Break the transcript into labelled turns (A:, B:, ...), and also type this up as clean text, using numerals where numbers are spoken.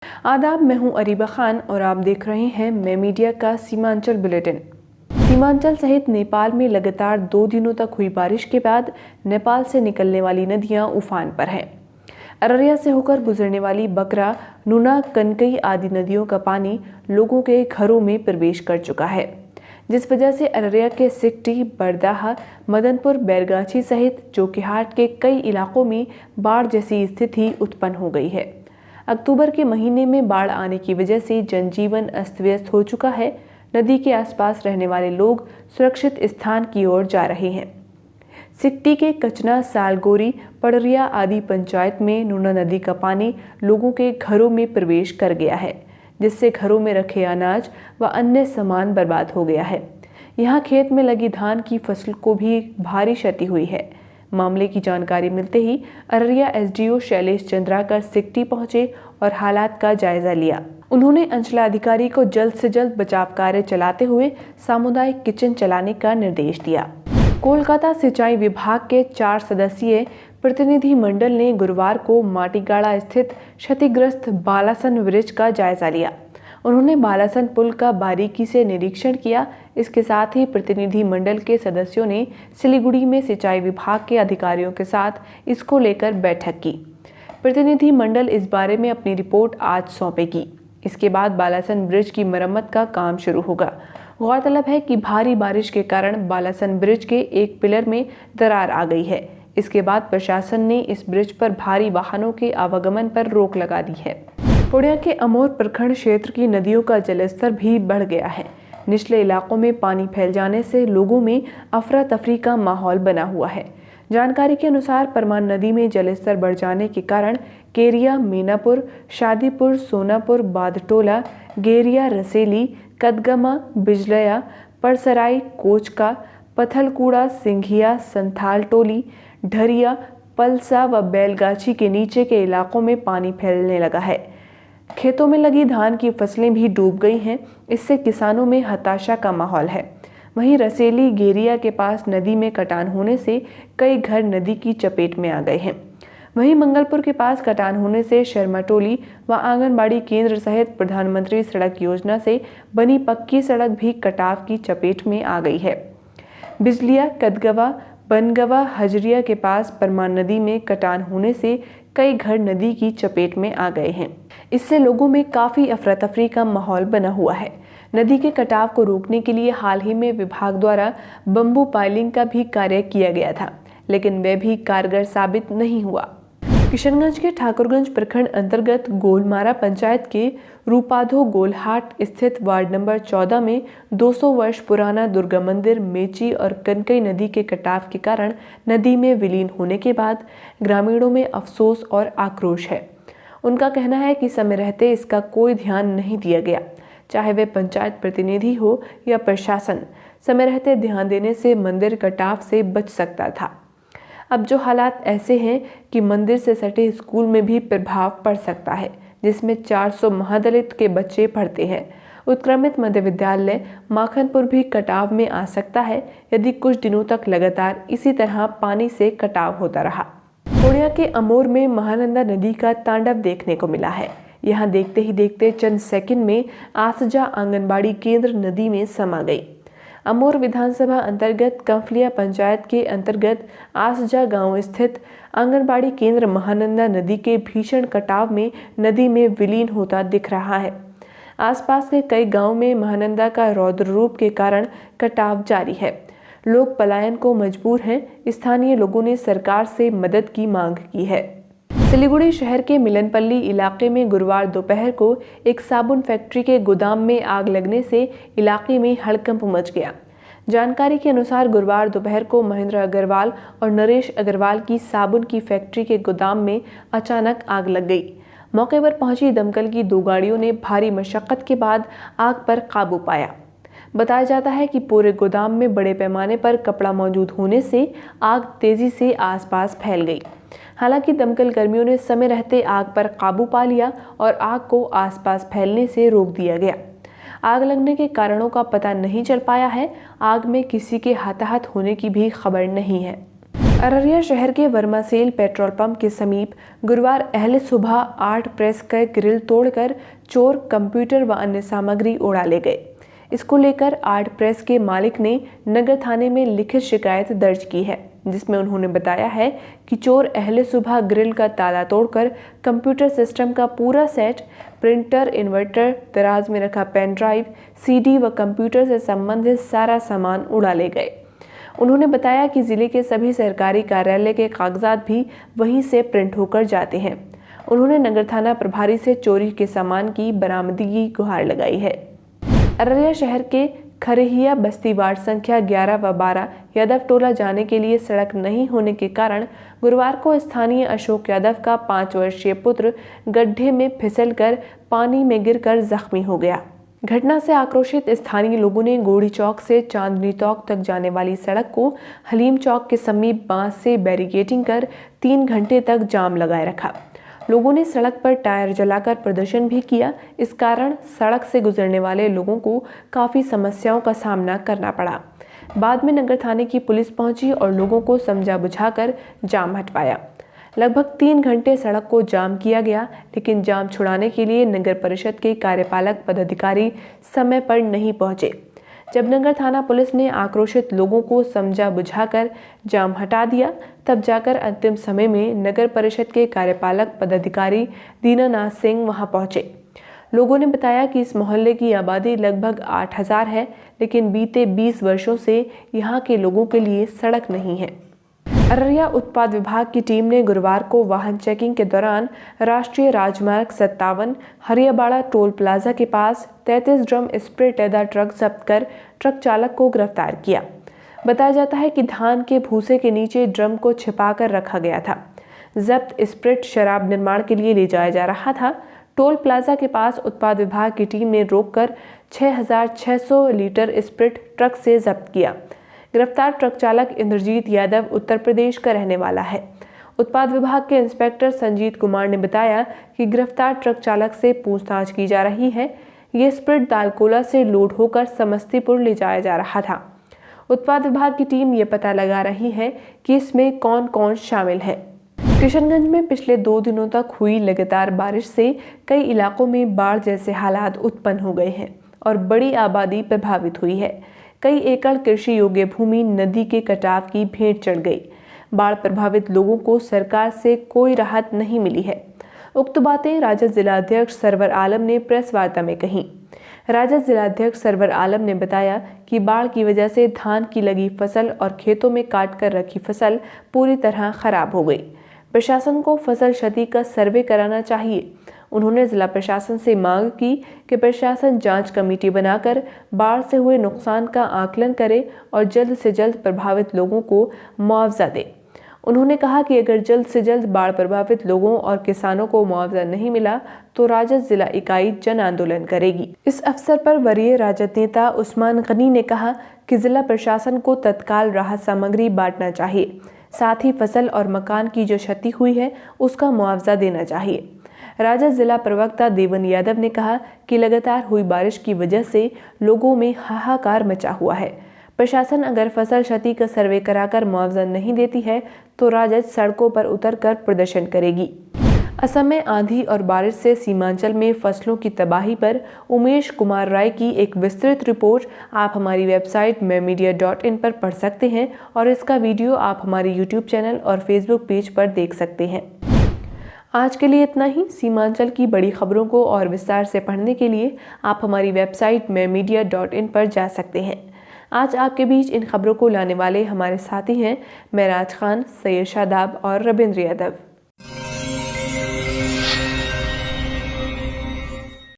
A: आदाब, मैं हूं अरीबा खान और आप देख रहे हैं मैं मीडिया का सीमांचल बुलेटिन। सीमांचल सहित नेपाल में लगातार 2 दिनों तक हुई बारिश के बाद नेपाल से निकलने वाली नदियां उफान पर हैं। अररिया से होकर गुजरने वाली बकरा, नूना, कनकई आदि नदियों का पानी लोगों के घरों में प्रवेश कर चुका है, जिस वजह से अररिया के सिकटी, बरदाहा, मदनपुर, बैरगाछी सहित जोकीहाट के कई इलाकों में बाढ़ जैसी स्थिति उत्पन्न हो गई है। अक्टूबर के महीने में बाढ़ आने की वजह से जनजीवन अस्त व्यस्त हो चुका है। नदी के आसपास रहने वाले लोग सुरक्षित स्थान की ओर जा रहे हैं। सिकटी के कचना, सालगोरी, पड़रिया आदि पंचायत में नूना नदी का पानी लोगों के घरों में प्रवेश कर गया है, जिससे घरों में रखे अनाज व अन्य सामान बर्बाद हो गया है। यहाँ खेत में लगी धान की फसल को भी भारी क्षति हुई है। मामले की जानकारी मिलते ही अररिया एसडीओ शैलेश चंद्राकर सिकटी पहुंचे और हालात का जायजा लिया। उन्होंने अंचलाधिकारी को जल्द से जल्द बचाव कार्य चलाते हुए सामुदायिक किचन चलाने का निर्देश दिया। कोलकाता सिंचाई विभाग के 4 सदस्यीय प्रतिनिधि मंडल ने गुरुवार को माटीगाड़ा स्थित क्षतिग्रस्त बालासन ब्रिज का जायजा लिया। उन्होंने बालासन पुल का बारीकी से निरीक्षण किया। इसके साथ ही प्रतिनिधि मंडल के सदस्यों ने सिलीगुड़ी में सिंचाई विभाग के अधिकारियों के साथ इसको लेकर बैठक की। प्रतिनिधि मंडल इस बारे में अपनी रिपोर्ट आज सौंपेगी। इसके बाद बालासन ब्रिज की मरम्मत का काम शुरू होगा। गौरतलब है कि भारी बारिश के कारण बालासन ब्रिज के एक पिलर में दरार आ गई है। इसके बाद प्रशासन ने इस ब्रिज पर भारी वाहनों के आवागमन पर रोक लगा दी है। पूर्णिया के अमोर प्रखंड क्षेत्र की नदियों का जलस्तर भी बढ़ गया है। निचले इलाकों में पानी फैल जाने से लोगों में अफरा तफरी का माहौल बना हुआ है। जानकारी के अनुसार परमान नदी में जलस्तर बढ़ जाने के कारण केरिया, मीनापुर, शादीपुर, सोनापुर, बादटोला, गेरिया, रसेली, कदगमा, बिजलया, परसराई, कोचका, पथलकूड़ा, सिंघिया, संथाल टोली, ढरिया, पलसा व बैलगाछी के नीचे के इलाकों में पानी फैलने लगा है। खेतों में लगी धान की फसलें भी डूब गई हैं। इससे किसानों में हताशा का माहौल है। वहीं रसेली, गेरिया के पास नदी में कटान होने से कई घर नदी की चपेट में आ गए हैं। वहीं मंगलपुर के पास कटान होने से शर्मा टोली व आंगनबाड़ी केंद्र सहित प्रधानमंत्री सड़क योजना से बनी पक्की सड़क भी कटाव की चपेट में आ गई है। बिजलिया, कदगवा, बनगवा, हजरिया के पास परमान नदी में कटान होने से कई घर नदी की चपेट में आ गए हैं। इससे लोगों में काफ़ी अफरा तफरी का माहौल बना हुआ है। नदी के कटाव को रोकने के लिए हाल ही में विभाग द्वारा बम्बू पाइलिंग का भी कार्य किया गया था, लेकिन वह भी कारगर साबित नहीं हुआ। किशनगंज के ठाकुरगंज प्रखंड अंतर्गत गोलमारा पंचायत के रूपाधो गोलहाट स्थित वार्ड नंबर 14 में 200 वर्ष पुराना दुर्गा मंदिर मेची और कनकई नदी के कटाव के कारण नदी में विलीन होने के बाद ग्रामीणों में अफसोस और आक्रोश है। उनका कहना है कि समय रहते इसका कोई ध्यान नहीं दिया गया, चाहे वे पंचायत प्रतिनिधि हो या प्रशासन। समय रहते ध्यान देने से मंदिर कटाव से बच सकता था। अब जो हालात ऐसे हैं कि मंदिर से सटे स्कूल में भी प्रभाव पड़ सकता है, जिसमें 400 महादलित के बच्चे पढ़ते हैं। उत्क्रमित मध्य विद्यालय माखनपुर भी कटाव में आ सकता है यदि कुछ दिनों तक लगातार इसी तरह पानी से कटाव होता रहा। पूर्णिया के अमोर में महानंदा नदी का तांडव देखने को मिला है। यहाँ देखते ही देखते चंद सेकंड में आसजा आंगनबाड़ी केंद्र नदी में समा गई। अमोर विधानसभा अंतर्गत कंफलिया पंचायत के अंतर्गत आसजा गांव स्थित आंगनबाड़ी केंद्र महानंदा नदी के भीषण कटाव में नदी में विलीन होता दिख रहा है। आसपास के कई गांव में महानंदा का रौद्र रूप के कारण कटाव जारी है। लोग पलायन को मजबूर हैं। स्थानीय लोगों ने सरकार से मदद की मांग की है। सिलीगुड़ी शहर के मिलनपल्ली इलाके में गुरुवार दोपहर को एक साबुन फैक्ट्री के गोदाम में आग लगने से इलाके में हड़कंप मच गया। जानकारी के अनुसार गुरुवार दोपहर को महेंद्र अग्रवाल और नरेश अग्रवाल की साबुन की फैक्ट्री के गोदाम में अचानक आग लग गई। मौके पर पहुंची दमकल की 2 गाड़ियों ने भारी मशक्कत के बाद आग पर काबू पाया। बताया जाता है कि पूरे गोदाम में बड़े पैमाने पर कपड़ा मौजूद होने से आग तेजी से आसपास फैल गई। हालांकि दमकल कर्मियों ने समय रहते आग पर काबू पा लिया और आग को आसपास फैलने से रोक दिया गया। आग लगने के कारणों का पता नहीं चल पाया है। आग में किसी के हताहत होने की भी खबर नहीं है। अररिया शहर के वर्मासेल पेट्रोल पंप के समीप गुरुवार अहले सुबह 8 प्रेस का ग्रिल तोड़कर चोर कंप्यूटर व अन्य सामग्री उड़ा ले गए। इसको लेकर आर्ट प्रेस के मालिक ने नगर थाने में लिखित शिकायत दर्ज की है, जिसमें उन्होंने बताया है कि चोर अहले सुबह ग्रिल का ताला तोड़कर कंप्यूटर सिस्टम का पूरा सेट, प्रिंटर, इन्वर्टर, दराज में रखा पेन ड्राइव, सीडी व कंप्यूटर से संबंधित सारा सामान उड़ा ले गए। उन्होंने बताया कि जिले के सभी सरकारी कार्यालय के कागजात भी वहीं से प्रिंट होकर जाते हैं। उन्होंने नगर थाना प्रभारी से चोरी के सामान की बरामदगी की गुहार लगाई है। अररिया शहर के खरेहिया बस्ती वार्ड संख्या 11 व 12 यादव टोला जाने के लिए सड़क नहीं होने के कारण गुरुवार को स्थानीय अशोक यादव का 5 वर्षीय पुत्र गड्ढे में फिसलकर पानी में गिरकर जख्मी हो गया। घटना से आक्रोशित स्थानीय लोगों ने गोड़ी चौक से चांदनी चौक तक जाने वाली सड़क को हलीम चौक के समीप बांस से बैरिकेडिंग कर 3 घंटे तक जाम लगाए रखा। लोगों ने सड़क पर टायर जलाकर प्रदर्शन भी किया। इस कारण सड़क से गुजरने वाले लोगों को काफ़ी समस्याओं का सामना करना पड़ा। बाद में नगर थाने की पुलिस पहुंची और लोगों को समझा बुझाकर जाम हटवाया। लगभग 3 घंटे सड़क को जाम किया गया, लेकिन जाम छुड़ाने के लिए नगर परिषद के कार्यपालक पदाधिकारी समय पर नहीं पहुंचे। जब नगर थाना पुलिस ने आक्रोशित लोगों को समझा बुझाकर जाम हटा दिया, तब जाकर अंतिम समय में नगर परिषद के कार्यपालक पदाधिकारी दीनानाथ सिंह वहां पहुंचे। लोगों ने बताया कि इस मोहल्ले की आबादी लगभग 8000 है, लेकिन बीते 20 वर्षों से यहां के लोगों के लिए सड़क नहीं है। अररिया उत्पाद विभाग की टीम ने गुरुवार को वाहन चेकिंग के दौरान राष्ट्रीय राजमार्ग 57 हरियाबाड़ा टोल प्लाजा के पास 33 ड्रम स्प्रिट लेदा ट्रक जब्त कर ट्रक चालक को गिरफ्तार किया। बताया जाता है कि धान के भूसे के नीचे ड्रम को छिपाकर रखा गया था। जब्त स्प्रिट शराब निर्माण के लिए ले जाया जा रहा था। टोल प्लाजा के पास उत्पाद विभाग की टीम ने रोककर 6600 लीटर स्प्रिट ट्रक से जब्त किया। गिरफ्तार ट्रक चालक इंद्रजीत यादव उत्तर प्रदेश का रहने वाला है। उत्पाद विभाग के इंस्पेक्टर संजीत कुमार ने बताया कि गिरफ्तार ट्रक चालक से पूछताछ की जा रही है। ये स्प्रिट दालकोला से लोड होकर समस्तीपुर ले जाया जा रहा था। उत्पाद विभाग की टीम ये पता लगा रही है कि इसमें कौन कौन शामिल है। किशनगंज में पिछले 2 दिनों तक हुई लगातार बारिश से कई इलाकों में बाढ़ जैसे हालात उत्पन्न हो गए हैं और बड़ी आबादी प्रभावित हुई है। कई एकड़ कृषि योग्य भूमि नदी के कटाव की भेंट चढ़ गई। बाढ़ प्रभावित लोगों को सरकार से कोई राहत नहीं मिली है। उक्त बातें राजद जिलाध्यक्ष सरवर आलम ने प्रेस वार्ता में कही। राजद जिलाध्यक्ष सरवर आलम ने बताया कि बाढ़ की वजह से धान की लगी फसल और खेतों में काट कर रखी फसल पूरी तरह खराब हो गई। प्रशासन को फसल क्षति का सर्वे कराना चाहिए। उन्होंने जिला प्रशासन से मांग की कि प्रशासन जांच कमेटी बनाकर बाढ़ से हुए नुकसान का आकलन करे और जल्द से जल्द प्रभावित लोगों को मुआवजा दे। उन्होंने कहा कि अगर जल्द से जल्द बाढ़ प्रभावित लोगों और किसानों को मुआवजा नहीं मिला तो राजद जिला इकाई जन आंदोलन करेगी। इस अवसर पर वरीय राजद नेता उस्मान गनी ने कहा कि जिला प्रशासन को तत्काल राहत सामग्री बांटना चाहिए, साथ ही फसल और मकान की जो क्षति हुई है उसका मुआवजा देना चाहिए। राजद जिला प्रवक्ता देवन यादव ने कहा कि लगातार हुई बारिश की वजह से लोगों में हाहाकार मचा हुआ है। प्रशासन अगर फसल क्षति का सर्वे कराकर मुआवजा नहीं देती है तो राजद सड़कों पर उतरकर प्रदर्शन करेगी। असम में आंधी और बारिश से सीमांचल में फसलों की तबाही पर उमेश कुमार राय की एक विस्तृत रिपोर्ट आप हमारी वेबसाइट memedia.in पर पढ़ सकते हैं और इसका वीडियो आप हमारे YouTube चैनल और Facebook पेज पर देख सकते हैं। आज के लिए इतना ही। सीमांचल की बड़ी खबरों को और विस्तार से पढ़ने के लिए आप हमारी वेबसाइट memedia.in पर जा सकते हैं। आज आपके बीच इन खबरों को लाने वाले हमारे साथी हैं महराज खान, सैयद शादाब और रविंद्र यादव।